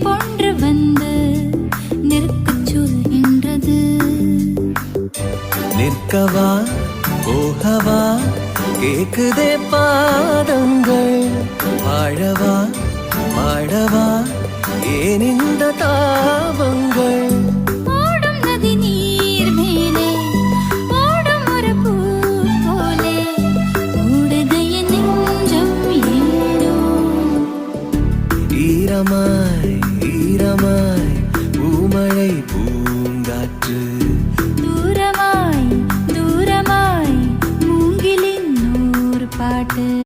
போன்று வந்து நிற்கச் சொல்கின்றது. நிற்கவா போகவா கேக்குதே பாதங்கள், வாழவா வாழவா ஏன் இந்த தாபங்கள்.